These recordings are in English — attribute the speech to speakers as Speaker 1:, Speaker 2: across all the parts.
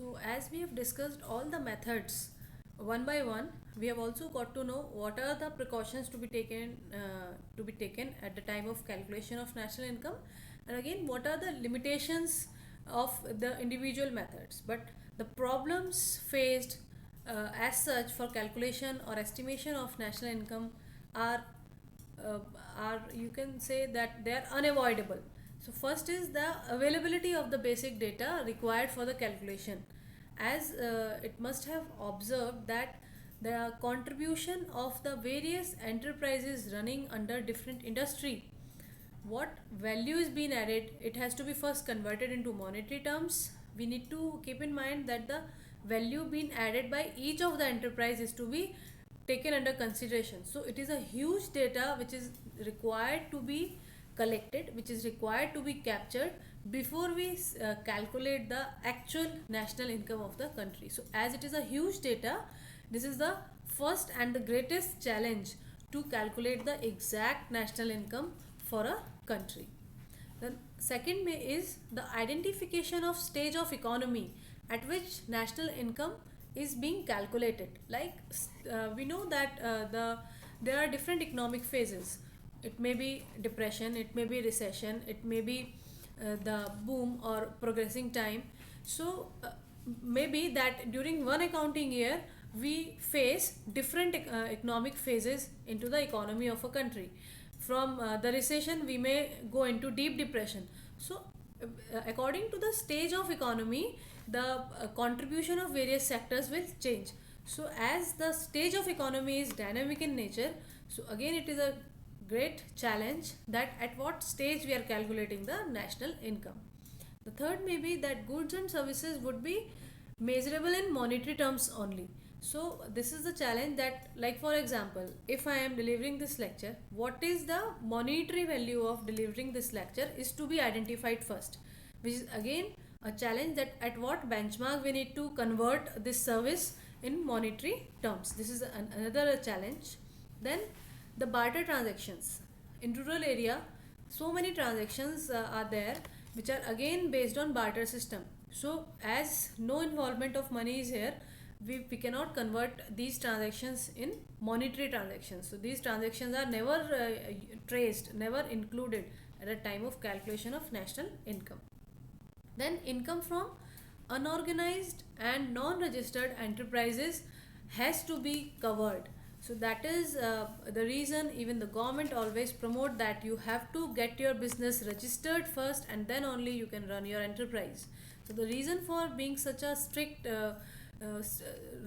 Speaker 1: So, as we have discussed all the methods one by one, we have also got to know what are the precautions to be taken at the time of calculation of national income, and again what are the limitations of the individual methods. But the problems faced as such for calculation or estimation of national income are uh, are, you can say that they are unavoidable. So first is the availability of the basic data required for the calculation. As it must have observed that the contribution of the various enterprises running under different industry, what value is being added, it has to be first converted into monetary terms. We need to keep in mind that the value being added by each of the enterprise is to be taken under consideration. So it is a huge data which is required to be collected, which is required to be captured before we calculate the actual national income of the country. So as it is a huge data, this is the first and the greatest challenge to calculate the exact national income for a country. The second is the identification of stage of economy at which national income is being calculated. Like we know that there are different economic phases. It may be depression, it may be recession, it may be the boom or progressing time. So maybe that during one accounting year we face different economic phases into the economy of a country. From the recession we may go into deep depression. So according to the stage of economy, the contribution of various sectors will change. So as the stage of economy is dynamic in nature, so again it is a great challenge that at what stage we are calculating the national income. The third may be that goods and services would be measurable in monetary terms only. So this is the challenge that, like for example, if I am delivering this lecture, what is the monetary value of delivering this lecture is to be identified first, which is again a challenge that at what benchmark we need to convert this service in monetary terms. This is another challenge. Then the barter transactions in rural area, so many transactions are there which are again based on barter system. So as no involvement of money is here, we cannot convert these transactions in monetary transactions. So these transactions are never traced, never included at the time of calculation of national income. Then income from unorganized and non-registered enterprises has to be covered. So that is the reason even the government always promote that you have to get your business registered first and then only you can run your enterprise. So the reason for being such a strict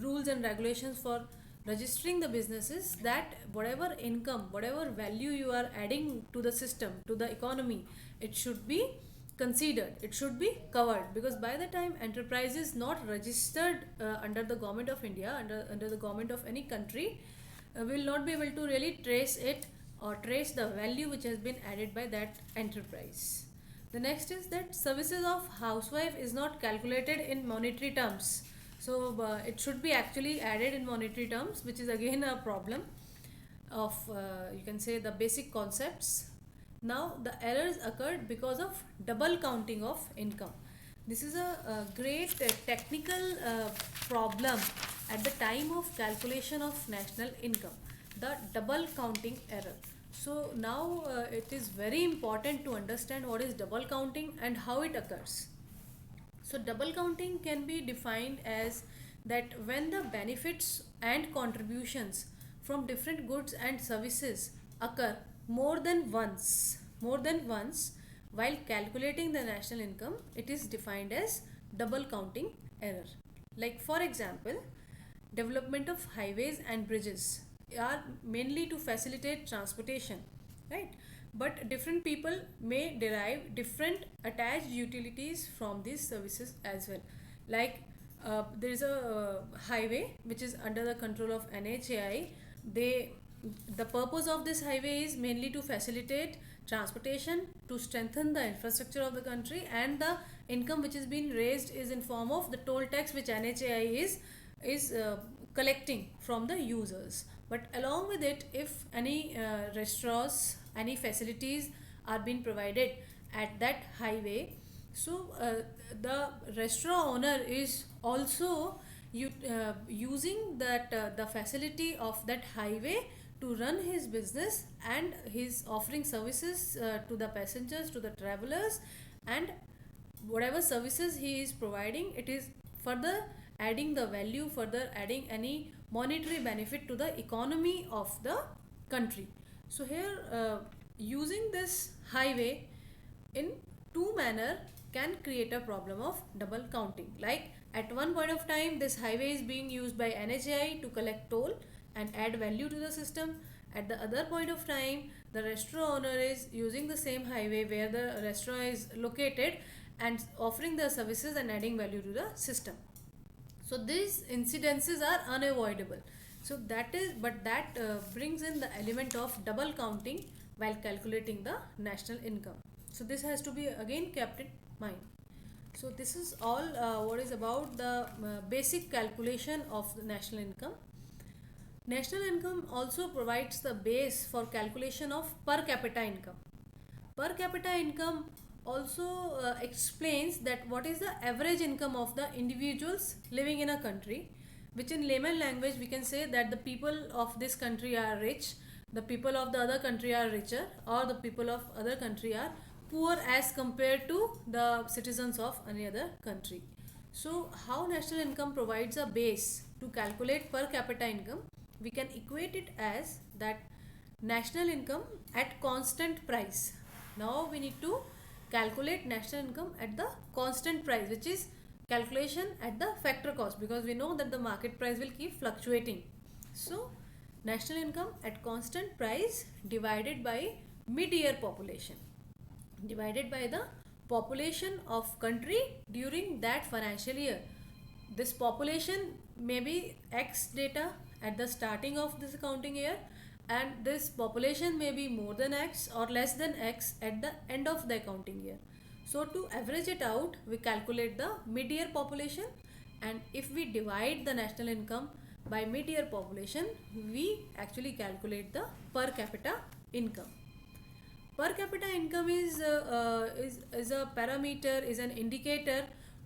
Speaker 1: rules and regulations for registering the business is that whatever income, whatever value you are adding to the system, to the economy, it should be considered, it should be covered, because by the time enterprise is not registered under the government of India, under the government of any country, will not be able to really trace it or trace the value which has been added by that enterprise. The next is that services of housewife is not calculated in monetary terms. So it should be actually added in monetary terms, which is again a problem of you can say the basic concepts. Now the errors occurred because of double counting of income. This is a great technical problem at the time of calculation of national income, the double counting error. So now it is very important to understand what is double counting and how it occurs. So double counting can be defined as that when the benefits and contributions from different goods and services occur more than once while calculating the national income, it is defined as double counting error. Like for example, development of highways and bridges are mainly to facilitate transportation, right? But different people may derive different attached utilities from these services as well. Like there is a highway which is under the control of NHAI. They The purpose of this highway is mainly to facilitate transportation, to strengthen the infrastructure of the country, and the income which is being raised is in form of the toll tax which NHAI is collecting from the users. But along with it, if any restaurants, any facilities are being provided at that highway, So the restaurant owner is also using that the facility of that highway to run his business, and he's offering services to the passengers, to the travelers, and whatever services he is providing, it is further adding the value, further adding any monetary benefit to the economy of the country. So here using this highway in two manner can create a problem of double counting. Like at one point of time this highway is being used by NHAI to collect toll and add value to the system. At the other point of time the restaurant owner is using the same highway where the restaurant is located and offering the services and adding value to the system. So these incidences are unavoidable. So that is, but that brings in the element of double counting while calculating the national income. So this has to be again kept in mind. So this is all what is about the basic calculation of the national income. National income also provides the base for calculation of per capita income. Per capita income also explains that what is the average income of the individuals living in a country, which in layman language we can say that the people of this country are rich, the people of the other country are richer, or the people of other country are poor as compared to the citizens of any other country. So how national income provides a base to calculate per capita income, we can equate it as that national income at constant price. Now we need to calculate national income at the constant price, which is calculation at the factor cost, because we know that the market price will keep fluctuating. So national income at constant price divided by mid-year population, divided by the population of country during that financial year. This population may be X data at the starting of this accounting year, and this population may be more than X or less than X at the end of the accounting year. So to average it out, we calculate the mid-year population, and if we divide the national income by mid-year population, we actually calculate the per capita income. Per capita income is a parameter, is an indicator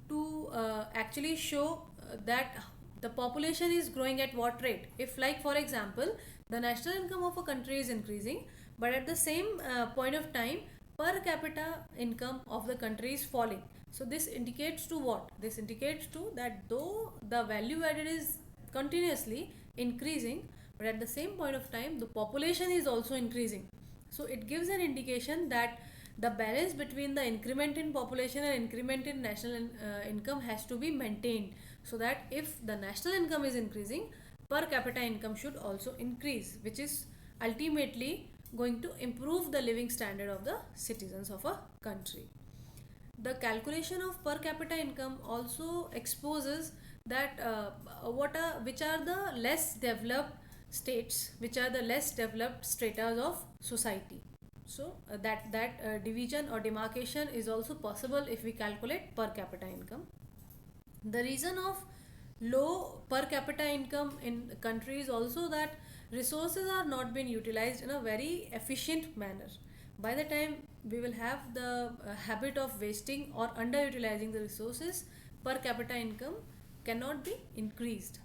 Speaker 1: to actually show that the population is growing at what rate. If, like for example, the national income of a country is increasing, but at the same point of time per capita income of the country is falling, so this indicates to what? This indicates to that though the value added is continuously increasing, but at the same point of time the population is also increasing. So it gives an indication that the balance between the increment in population and increment in national income has to be maintained, so that if the national income is increasing, per capita income should also increase, which is ultimately going to improve the living standard of the citizens of a country. The calculation of per capita income also exposes that which are the less developed states, which are the less developed stratas of society. So that division or demarcation is also possible if we calculate per capita income. The reason of low per capita income in countries also that resources are not being utilized in a very efficient manner. By the time we will have the habit of wasting or underutilizing the resources, per capita income cannot be increased.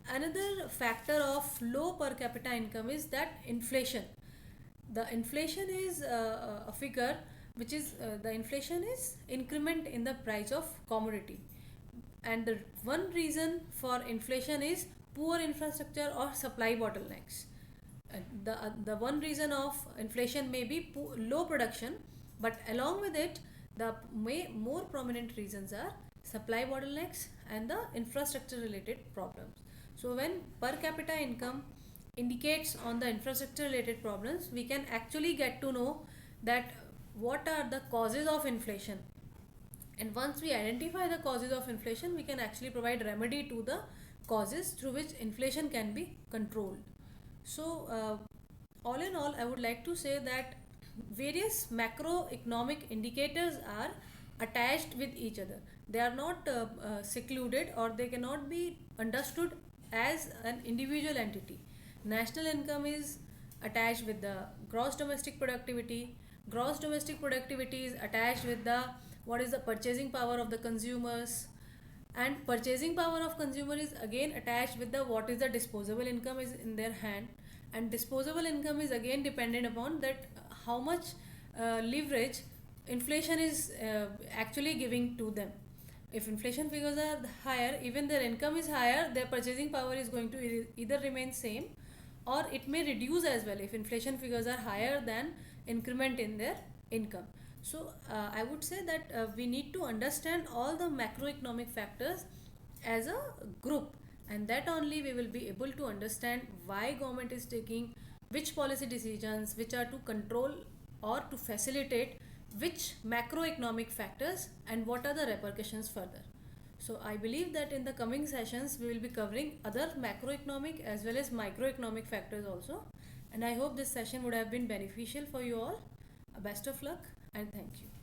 Speaker 1: Another factor of low per capita income is that inflation. The inflation is a figure which is the inflation is increment in the price of commodity, and the one reason for inflation is poor infrastructure or supply bottlenecks. The one reason of inflation may be low production, but along with it the more prominent reasons are supply bottlenecks and the infrastructure related problems. So when per capita income indicates on the infrastructure related problems, we can actually get to know that what are the causes of inflation, and once we identify the causes of inflation, we can actually provide remedy to the causes through which inflation can be controlled. So all in all, I would like to say that various macroeconomic indicators are attached with each other. They are not secluded, or they cannot be understood as an individual entity. National income is attached with the gross domestic productivity. Gross domestic productivity is attached with the what is the purchasing power of the consumers, and purchasing power of consumer is again attached with the what is the disposable income is in their hand, and disposable income is again dependent upon that how much leverage inflation is actually giving to them. If inflation figures are higher, even their income is higher, their purchasing power is going to either remain same or it may reduce as well if inflation figures are higher than increment in their income. So I would say that we need to understand all the macroeconomic factors as a group, and that only we will be able to understand why government is taking which policy decisions which are to control or to facilitate which macroeconomic factors and what are the repercussions further. So I believe that in the coming sessions we will be covering other macroeconomic as well as microeconomic factors also, and I hope this session would have been beneficial for you all. Best of luck and thank you.